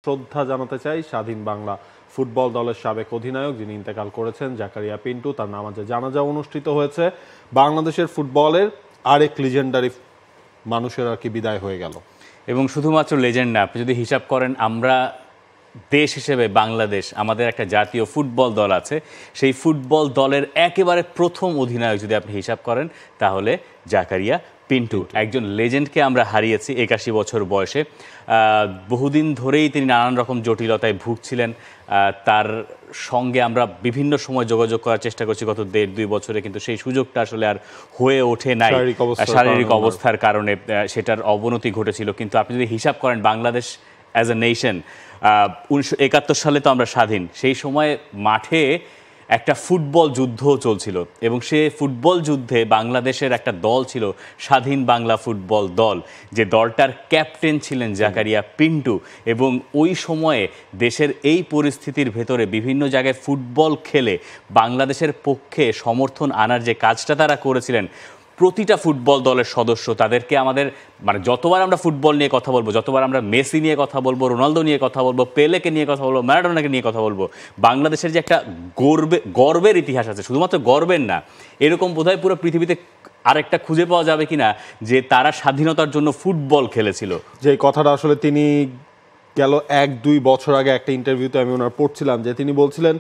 শ্রদ্ধা জানাতে চাই স্বাধীন বাংলা ফুটবল দলের সাবেক অধিনায়ক যিনি ইন্তেকাল করেছেন জাকারিয়া পিন্টু। তার নামাজে জানাজা অনুষ্ঠিত হয়েছে। বাংলাদেশের ফুটবলের আরেক লিজেন্ডারি মানুষের আর কি বিদায় হয়ে গেল। এবং শুধুমাত্র লেজেন্ড না, আপনি যদি হিসাব করেন আমরা দেশ হিসেবে বাংলাদেশ, আমাদের একটা জাতীয় ফুটবল দল আছে, সেই ফুটবল দলের একেবারে প্রথম অধিনায়ক যদি আপনি হিসাব করেন তাহলে জাকারিয়া পিন্টু, একজন লেজেন্ডকে আমরা হারিয়েছি 81 বছর বয়সে। বহুদিন ধরেই তিনি নানান রকম জটিলতায় ভুগছিলেন। তার সঙ্গে আমরা বিভিন্ন সময় যোগাযোগ করার চেষ্টা করছি গত 1.5-2 বছরে, কিন্তু সেই সুযোগটা আসলে আর হয়ে ওঠে নাই শারীরিক অবস্থার কারণে। সেটার অবনতি ঘটেছিল। কিন্তু আপনি যদি হিসাব করেন বাংলাদেশ অ্যাজ এ নেশন, 1971 সালে তো আমরা স্বাধীন, সেই সময় মাঠে একটা ফুটবল যুদ্ধ চলছিল এবং সে ফুটবল যুদ্ধে বাংলাদেশের একটা দল ছিল স্বাধীন বাংলা ফুটবল দল, যে দলটার ক্যাপ্টেন ছিলেন জাকারিয়া পিন্টু। এবং ওই সময়ে দেশের এই পরিস্থিতির ভেতরে বিভিন্ন জায়গায় ফুটবল খেলে বাংলাদেশের পক্ষে সমর্থন আনার যে কাজটা তারা করেছিলেন, প্রতিটা ফুটবল দলের সদস্য তাদেরকে আমাদের মানে যতবার আমরা ফুটবল নিয়ে কথা বলবো, যতবার আমরা মেসি নিয়ে কথা বলবো, রোনালদো নিয়ে কথা বলবো, পেলেকে নিয়ে কথা বলবো, ম্যারাডোনাকে নিয়ে কথা বলবো, বাংলাদেশের যে একটা গর্বের ইতিহাস আছে, শুধুমাত্র গর্বের না, এরকম বোধহয় পুরো পৃথিবীতে আরেকটা খুঁজে পাওয়া যাবে কিনা যে তারা স্বাধীনতার জন্য ফুটবল খেলেছিল। যে কথাটা আসলে তিনি গেল 1-2 বছর আগে একটা ইন্টারভিউতে আমি ওনার পড়ছিলাম, যে তিনি বলছিলেন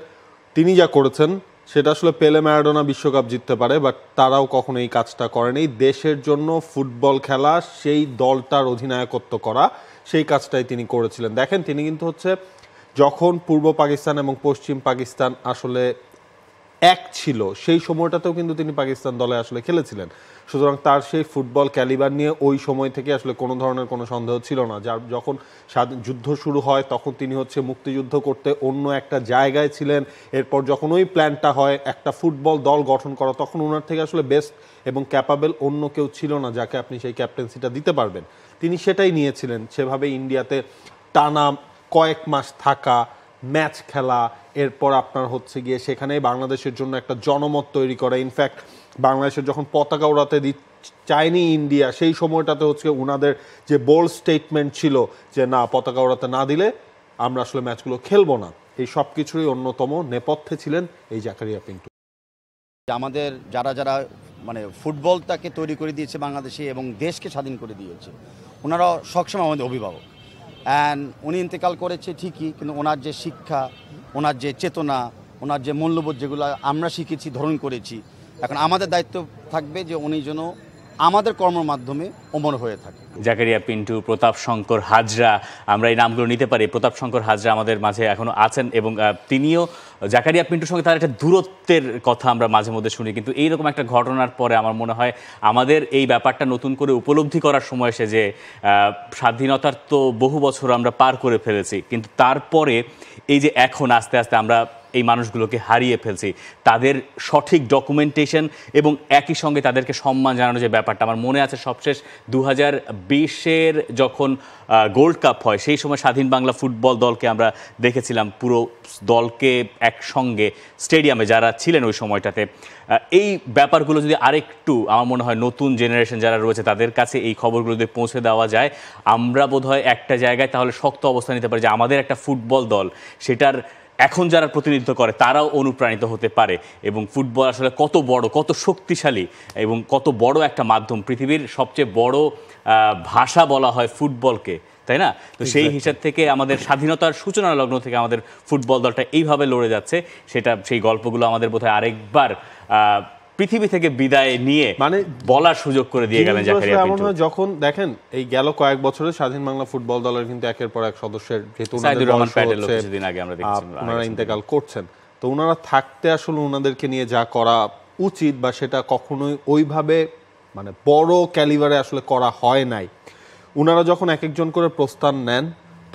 তিনি যা করেছেন সেটা আসলে পেলে ম্যারাডোনা বিশ্বকাপ জিততে পারে, বাট তারাও কখনো এই কাজটা করেনি। দেশের জন্য ফুটবল খেলা, সেই দলটার অধিনায়কত্ব করা, সেই কাজটাই তিনি করেছিলেন। দেখেন, তিনি কিন্তু হচ্ছে যখন পূর্ব পাকিস্তান এবং পশ্চিম পাকিস্তান আসলে এক ছিল, সেই সময়টাতেও কিন্তু তিনি পাকিস্তান দলে আসলে খেলেছিলেন। সুতরাং তার সেই ফুটবল ক্যালিবার নিয়ে ওই সময় থেকে আসলে কোনো ধরনের কোনো সন্দেহ ছিল না। যার যখন যুদ্ধ শুরু হয় তখন তিনি হচ্ছে মুক্তিযুদ্ধ করতে অন্য একটা জায়গায় ছিলেন। এরপর যখন ওই প্ল্যানটা হয় একটা ফুটবল দল গঠন করা, তখন ওনার থেকে আসলে বেস্ট এবং ক্যাপাবেল অন্য কেউ ছিল না যাকে আপনি সেই ক্যাপ্টেন্সিটা দিতে পারবেন। তিনি সেটাই নিয়েছিলেন। সেভাবে ইন্ডিয়াতে টানা কয়েক মাস থাকা, ম্যাচ খেলা, এরপর আপনার হচ্ছে গিয়ে সেখানেই বাংলাদেশের জন্য একটা জনমত তৈরি করা। ইনফ্যাক্ট বাংলাদেশের যখন পতাকা উড়াতে চায়নি ইন্ডিয়া, সেই সময়টাতে হচ্ছে ওনাদের যে বোল্ড স্টেটমেন্ট ছিল যে না, পতাকা উড়াতে না দিলে আমরা আসলে ম্যাচগুলো খেলবো না। এই সব কিছুরই অন্যতম নেপথ্যে ছিলেন এই জাকারিয়া পিন্টু। আমাদের যারা যারা মানে ফুটবলটাকে তৈরি করে দিয়েছে বাংলাদেশে এবং দেশকে স্বাধীন করে দিয়েছে, ওনারা সবসময় আমাদের অভিভাবক। অ্যান্ড উনি ইন্তেকাল করেছে ঠিকই, কিন্তু ওনার যে শিক্ষা, ওনার যে চেতনা, ওনার যে মূল্যবোধ, যেগুলো আমরা শিখেছি, ধারণ করেছি, এখন আমাদের দায়িত্ব থাকবে যে উনি যেন আমাদের কর্মের মাধ্যমে অমর হয়ে থাকে। জাকারিয়া পিন্টু, প্রতাপ শঙ্কর হাজরা, আমরা এই নামগুলো নিতে পারি। প্রতাপ শঙ্কর হাজরা আমাদের মাঝে এখনো আছেন এবং তিনিও জাকারিয়া পিন্টুর সঙ্গে তার একটা দূরত্বের কথা আমরা মাঝে মধ্যে শুনি। কিন্তু এইরকম একটা ঘটনার পরে আমার মনে হয় আমাদের এই ব্যাপারটা নতুন করে উপলব্ধি করার সময় এসে, যে স্বাধীনতার তো বহু বছর আমরা পার করে ফেলেছি, কিন্তু তারপরে এই যে এখন আস্তে আস্তে আমরা এই মানুষগুলোকে হারিয়ে ফেলছি, তাদের সঠিক ডকুমেন্টেশন এবং একই সঙ্গে তাদেরকে সম্মান জানানো যে ব্যাপারটা। আমার মনে আছে সবশেষ 2020-এর যখন গোল্ড কাপ হয়, সেই সময় স্বাধীন বাংলা ফুটবল দলকে আমরা দেখেছিলাম, পুরো দলকে একসঙ্গে স্টেডিয়ামে যারা ছিলেন ওই সময়টাতে। এই ব্যাপারগুলো যদি আরেকটু আমার মনে হয় নতুন জেনারেশন যারা রয়েছে তাদের কাছে এই খবরগুলো যদি পৌঁছে দেওয়া যায়, আমরা বোধহয় একটা জায়গায় তাহলে শক্ত অবস্থান নিতে পারি যে আমাদের একটা ফুটবল দল, সেটার এখন যারা প্রতিনিধিত্ব করে তারাও অনুপ্রাণিত হতে পারে। এবং ফুটবল আসলে কত বড়, কত শক্তিশালী এবং কত বড় একটা মাধ্যম। পৃথিবীর সবচেয়ে বড় ভাষা বলা হয় ফুটবলকে, তাই না? তো সেই হিসাব থেকে আমাদের স্বাধীনতার সূচনা লগ্ন থেকে আমাদের ফুটবল দলটা এইভাবে লড়ে যাচ্ছে, সেই গল্পগুলো আমাদের বোধহয় আরেকবার পৃথিবী থেকে বিদায় নিয়ে মানে বলার সুযোগ করে দিয়ে গেলেন জাকারিয়া পিন্টু। যখন দেখেন এই গেল কয়েক বছরে স্বাধীন বাংলা ফুটবল দলের কিন্তু একের পর এক সদস্যের, যেহেতু ওনারা ইন্তেকাল করছেন, তো ওনারা থাকতে আসলে ওনাদেরকে নিয়ে যা করা উচিত বা সেটা কখনোই ওইভাবে মানে বড় ক্যালিবারে আসলে করা হয় নাই। ওনারা যখন এক একজন করে প্রস্থান নেন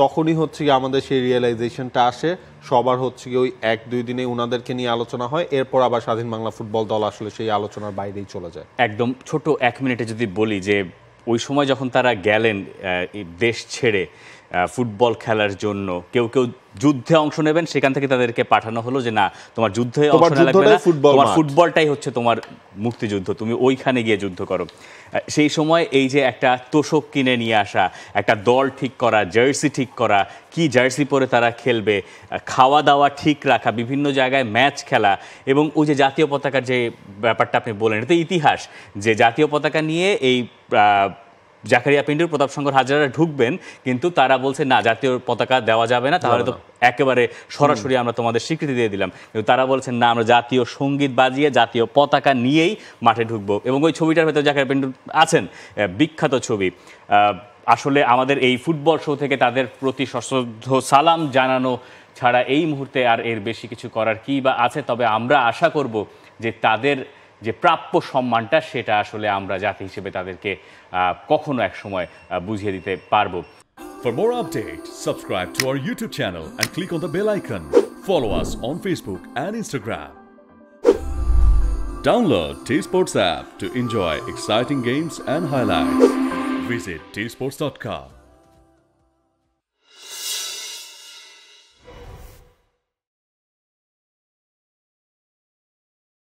তখনই হচ্ছে কি আমাদের সেই রিয়েলাইজেশনটা আসে। সবার হচ্ছে কি ওই 1-2 দিনে ওনাদেরকে নিয়ে আলোচনা হয়, এরপর আবার স্বাধীন বাংলা ফুটবল দল আসলে সেই আলোচনার বাইরেই চলে যায়। একদম ছোট 1 মিনিটে যদি বলি যে ওই সময় যখন তারা গেলেন দেশ ছেড়ে, ফুটবল খেলার জন্য কেউ কেউ যুদ্ধে অংশ নেবেন, সেখান থেকে তাদেরকে পাঠানো হলো যে না, তোমার যুদ্ধে অংশ নেওয়া লাগবে না, তোমার ফুটবলটাই হচ্ছে তোমার মুক্তিযুদ্ধ, তুমি ওইখানে গিয়ে যুদ্ধ করো। সেই সময় এই যে একটা তোষক কিনে নিয়ে আসা, একটা দল ঠিক করা, জার্সি ঠিক করা, কি জার্সি পরে তারা খেলবে, খাওয়া দাওয়া ঠিক রাখা, বিভিন্ন জায়গায় ম্যাচ খেলা, এবং ওই যে জাতীয় পতাকার যে ব্যাপারটা আপনি বলেন, এটা ইতিহাস যে জাতীয় পতাকা নিয়ে এই জাকারিয়া পিন্টুর, প্রতাপ শঙ্কর হাজরা ঢুকবেন, কিন্তু তারা বলছে না, জাতীয় পতাকা দেওয়া যাবে না, তাহলে তো একেবারে সরাসরি আমরা তোমাদের স্বীকৃতি দিয়ে দিলাম। কিন্তু তারা বলছেন না, আমরা জাতীয় সঙ্গীত বাজিয়ে জাতীয় পতাকা নিয়েই মাঠে ঢুকবো। এবং ওই ছবিটার ভেতরে জাকারিয়া পিন্টু আছেন, বিখ্যাত ছবি। আসলে আমাদের এই ফুটবল শো থেকে তাদের প্রতি সশ্রদ্ধ সালাম জানানো ছাড়া এই মুহূর্তে আর এর বেশি কিছু করার কি বা আছে। তবে আমরা আশা করব যে তাদের যে প্রাপ্য সম্মানটা, সেটা আসলে আমরা জাতি হিসেবে তাদেরকে কখনো এক সময় বুঝিয়ে দিতে পারবো। For more updates, subscribe to our YouTube channel and click on the bell icon. Follow us on Facebook and Instagram. Download T-Sports app to enjoy exciting games and highlights. Visit tsports.com.